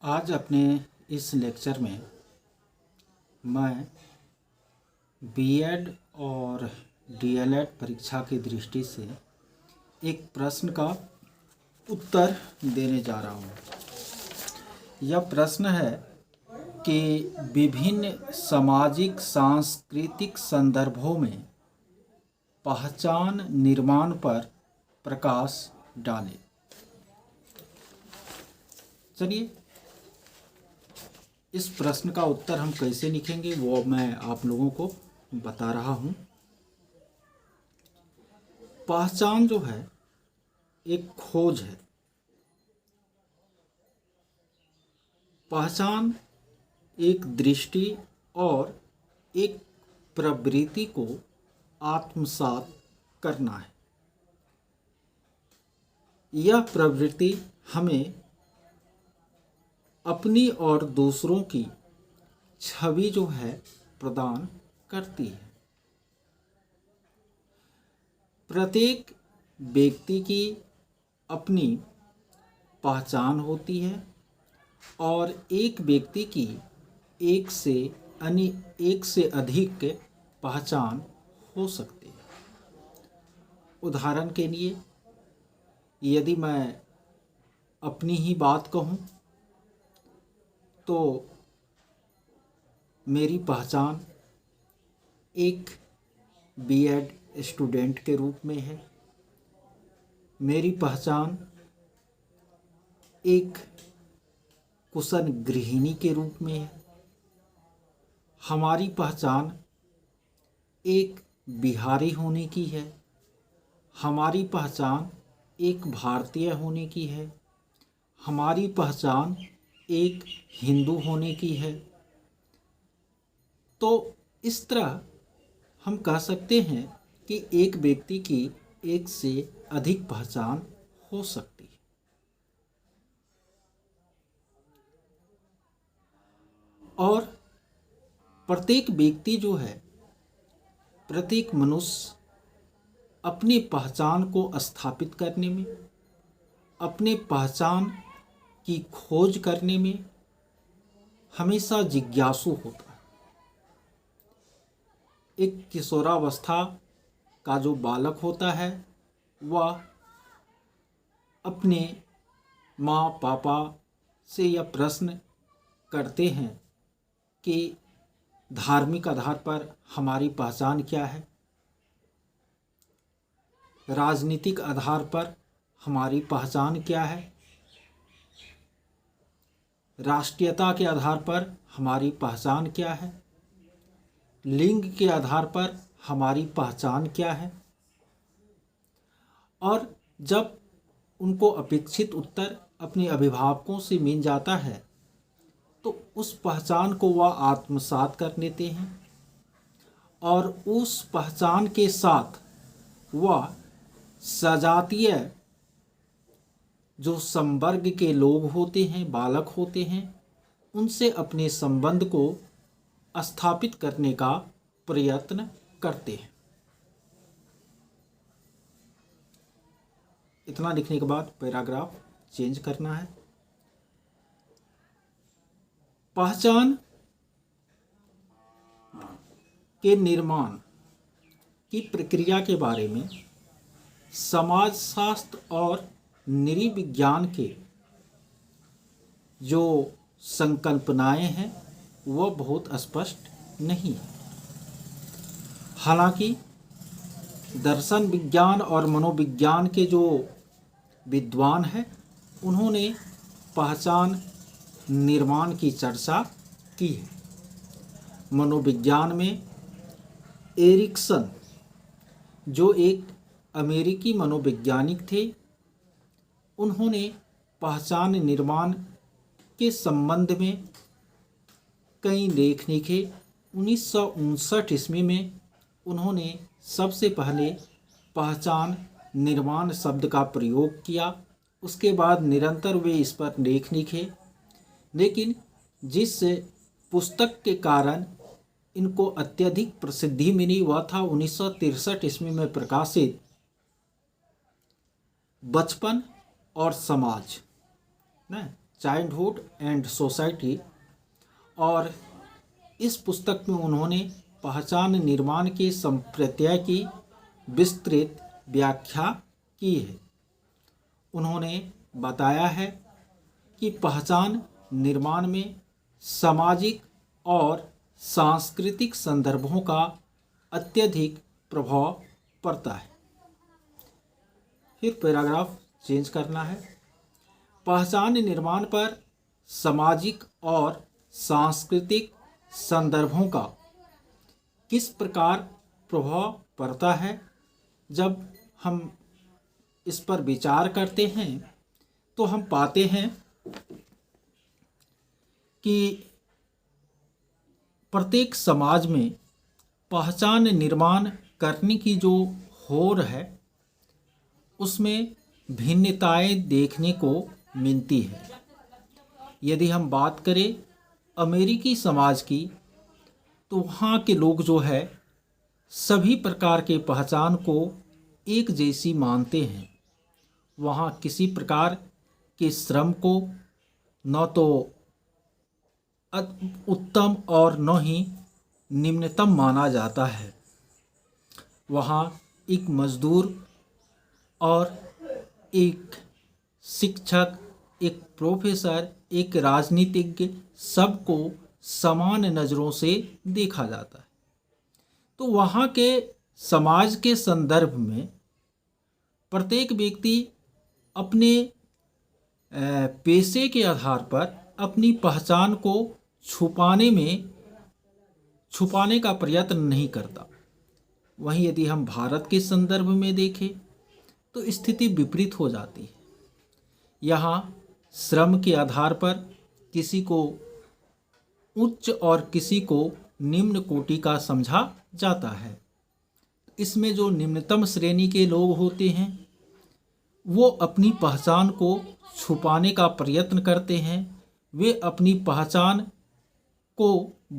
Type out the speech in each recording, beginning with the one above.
आज अपने इस लेक्चर में मैं बीएड और डीएलएड परीक्षा की दृष्टि से एक प्रश्न का उत्तर देने जा रहा हूँ। यह प्रश्न है कि विभिन्न सामाजिक सांस्कृतिक संदर्भों में पहचान निर्माण पर प्रकाश डालें। चलिए, इस प्रश्न का उत्तर हम कैसे लिखेंगे वो मैं आप लोगों को बता रहा हूँ। पहचान जो है एक खोज है। पहचान एक दृष्टि और एक प्रवृत्ति को आत्मसात करना है। यह प्रवृत्ति हमें अपनी और दूसरों की छवि जो है प्रदान करती है। प्रत्येक व्यक्ति की अपनी पहचान होती है और एक व्यक्ति की एक से अधिक पहचान हो सकती है। उदाहरण के लिए यदि मैं अपनी ही बात कहूँ तो मेरी पहचान एक बीएड स्टूडेंट के रूप में है। मेरी पहचान एक कुशल गृहिणी के रूप में है। हमारी पहचान एक बिहारी होने की है। हमारी पहचान एक भारतीय होने की है। हमारी पहचान एक हिंदू होने की है। तो इस तरह हम कह सकते हैं कि एक व्यक्ति की एक से अधिक पहचान हो सकती है। और प्रत्येक व्यक्ति जो है, प्रत्येक मनुष्य अपनी पहचान को स्थापित करने में, अपने पहचान की खोज करने में हमेशा जिज्ञासु होता है। एक किशोरावस्था का जो बालक होता है वह अपने माँ पापा से यह प्रश्न करते हैं कि धार्मिक आधार पर हमारी पहचान क्या है, राजनीतिक आधार पर हमारी पहचान क्या है, राष्ट्रीयता के आधार पर हमारी पहचान क्या है, लिंग के आधार पर हमारी पहचान क्या है। और जब उनको अपेक्षित उत्तर अपने अभिभावकों से मिल जाता है तो उस पहचान को वह आत्मसात कर लेते हैं और उस पहचान के साथ वह सजातीय जो संवर्ग के लोग होते हैं, बालक होते हैं, उनसे अपने संबंध को स्थापित करने का प्रयत्न करते हैं। इतना लिखने के बाद पैराग्राफ चेंज करना है। पहचान के निर्माण की प्रक्रिया के बारे में समाजशास्त्र और नृविज्ञान के जो संकल्पनाएं हैं वह बहुत स्पष्ट नहीं है। हालांकि दर्शन विज्ञान और मनोविज्ञान के जो विद्वान हैं उन्होंने पहचान निर्माण की चर्चा की है। मनोविज्ञान में एरिक्सन जो एक अमेरिकी मनोवैज्ञानिक थे, उन्होंने पहचान निर्माण के संबंध में कई लेख लिखे। 1959 ईस्वी में उन्होंने सबसे पहले पहचान निर्माण शब्द का प्रयोग किया। उसके बाद निरंतर वे इस पर लेख लिखे, लेकिन जिस पुस्तक के कारण इनको अत्यधिक प्रसिद्धि मिली वह था 1963 ईस्वी में प्रकाशित बचपन और समाज। न चाइल्डहुड एंड सोसाइटी, और इस पुस्तक में उन्होंने पहचान निर्माण के संप्रत्यय की विस्तृत व्याख्या की है। उन्होंने बताया है कि पहचान निर्माण में सामाजिक और सांस्कृतिक संदर्भों का अत्यधिक प्रभाव पड़ता है। फिर पैराग्राफ चेंज करना है। पहचान निर्माण पर सामाजिक और सांस्कृतिक संदर्भों का किस प्रकार प्रभाव पड़ता है, जब हम इस पर विचार करते हैं तो हम पाते हैं कि प्रत्येक समाज में पहचान निर्माण करने की जो होड़ है उसमें भिन्नताएं देखने को मिलती है। यदि हम बात करें अमेरिकी समाज की, तो वहाँ के लोग जो है सभी प्रकार के पहचान को एक जैसी मानते हैं। वहाँ किसी प्रकार के श्रम को न तो उत्तम और न ही निम्नतम माना जाता है। वहाँ एक मजदूर और एक शिक्षक, एक प्रोफेसर, एक राजनीतिज्ञ, सबको समान नज़रों से देखा जाता है। तो वहाँ के समाज के संदर्भ में प्रत्येक व्यक्ति अपने पेशे के आधार पर अपनी पहचान को छुपाने का प्रयत्न नहीं करता। वहीं यदि हम भारत के संदर्भ में देखें तो स्थिति विपरीत हो जाती है। यहाँ श्रम के आधार पर किसी को उच्च और किसी को निम्न कोटि का समझा जाता है। इसमें जो निम्नतम श्रेणी के लोग होते हैं वो अपनी पहचान को छुपाने का प्रयत्न करते हैं। वे अपनी पहचान को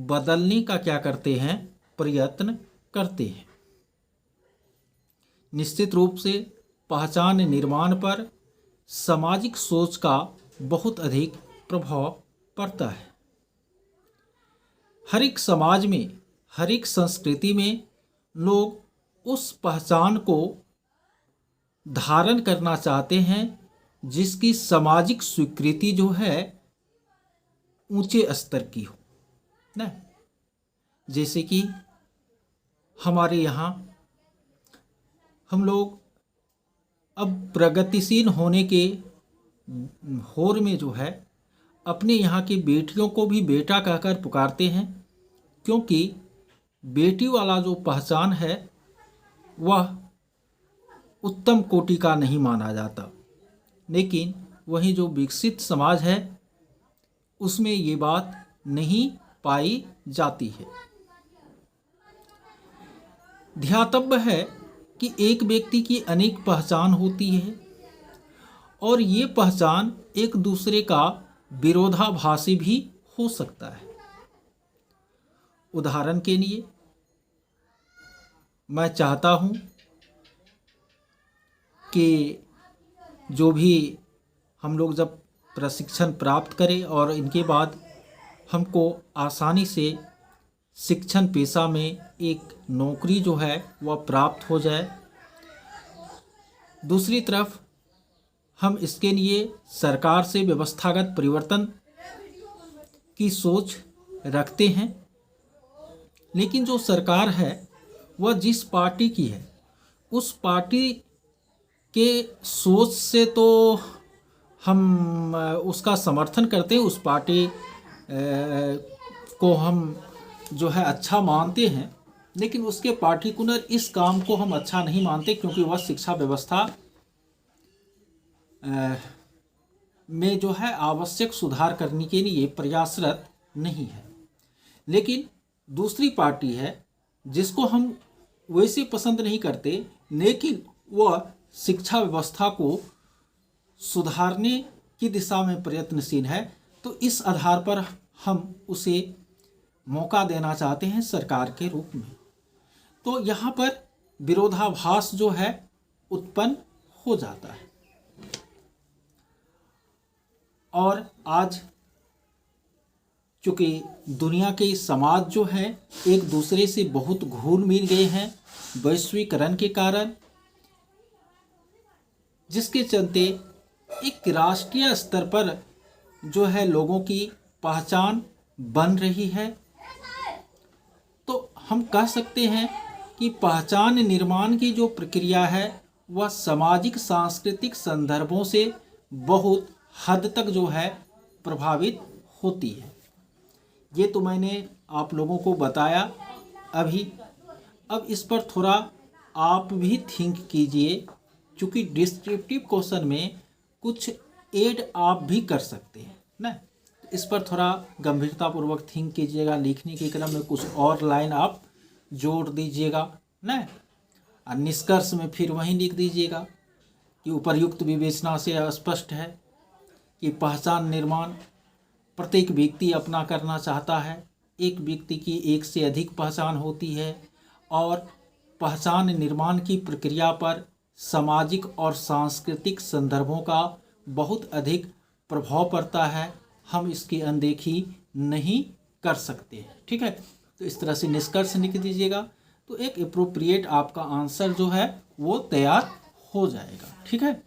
बदलने का क्या करते हैं, प्रयत्न करते हैं। निश्चित रूप से पहचान निर्माण पर सामाजिक सोच का बहुत अधिक प्रभाव पड़ता है। हर एक समाज में, हर एक संस्कृति में लोग उस पहचान को धारण करना चाहते हैं जिसकी सामाजिक स्वीकृति जो है ऊंचे स्तर की हो ना। जैसे कि हमारे यहाँ हम लोग अब प्रगतिशील होने के होड़ में जो है अपने यहाँ की बेटियों को भी बेटा कहकर पुकारते हैं, क्योंकि बेटी वाला जो पहचान है वह उत्तम कोटि का नहीं माना जाता। लेकिन वहीं जो विकसित समाज है उसमें ये बात नहीं पाई जाती है। ध्यातव्य है कि एक व्यक्ति की अनेक पहचान होती है और ये पहचान एक दूसरे का विरोधाभासी भी हो सकता है। उदाहरण के लिए मैं चाहता हूँ कि जो भी हम लोग जब प्रशिक्षण प्राप्त करें और इनके बाद हमको आसानी से शिक्षण पेशा में एक नौकरी जो है वह प्राप्त हो जाए। दूसरी तरफ हम इसके लिए सरकार से व्यवस्थागत परिवर्तन की सोच रखते हैं, लेकिन जो सरकार है वह जिस पार्टी की है उस पार्टी के सोच से तो हम उसका समर्थन करते हैं, उस पार्टी को हम जो है अच्छा मानते हैं, लेकिन उसके पार्टिकुलर इस काम को हम अच्छा नहीं मानते क्योंकि वह शिक्षा व्यवस्था में जो है आवश्यक सुधार करने के लिए प्रयासरत नहीं है। लेकिन दूसरी पार्टी है जिसको हम वैसे पसंद नहीं करते, लेकिन वह शिक्षा व्यवस्था को सुधारने की दिशा में प्रयत्नशील है, तो इस आधार पर हम उसे मौका देना चाहते हैं सरकार के रूप में। तो यहाँ पर विरोधाभास जो है उत्पन्न हो जाता है। और आज चूँकि दुनिया के समाज जो है एक दूसरे से बहुत घुल मिल गए हैं वैश्वीकरण के कारण, जिसके चलते एक राष्ट्रीय स्तर पर जो है लोगों की पहचान बन रही है। तो हम कह सकते हैं कि पहचान निर्माण की जो प्रक्रिया है वह सामाजिक सांस्कृतिक संदर्भों से बहुत हद तक जो है प्रभावित होती है। ये तो मैंने आप लोगों को बताया अभी। अब इस पर थोड़ा आप भी थिंक कीजिए, क्योंकि डिस्क्रिप्टिव क्वेश्चन में कुछ ऐड आप भी कर सकते हैं ना। इस पर थोड़ा गंभीरतापूर्वक थिंक कीजिएगा। लिखने के क्रम में कुछ और लाइन आप जोड़ दीजिएगा ना, और निष्कर्ष में फिर वहीं लिख दीजिएगा कि उपर्युक्त विवेचना से स्पष्ट है कि पहचान निर्माण प्रत्येक व्यक्ति अपना करना चाहता है। एक व्यक्ति की एक से अधिक पहचान होती है और पहचान निर्माण की प्रक्रिया पर सामाजिक और सांस्कृतिक संदर्भों का बहुत अधिक प्रभाव पड़ता है। हम इसकी अनदेखी नहीं कर सकते। ठीक है, तो इस तरह से निष्कर्ष लिख दीजिएगा, तो एक एप्रोप्रिएट आपका आंसर जो है वो तैयार हो जाएगा। ठीक है।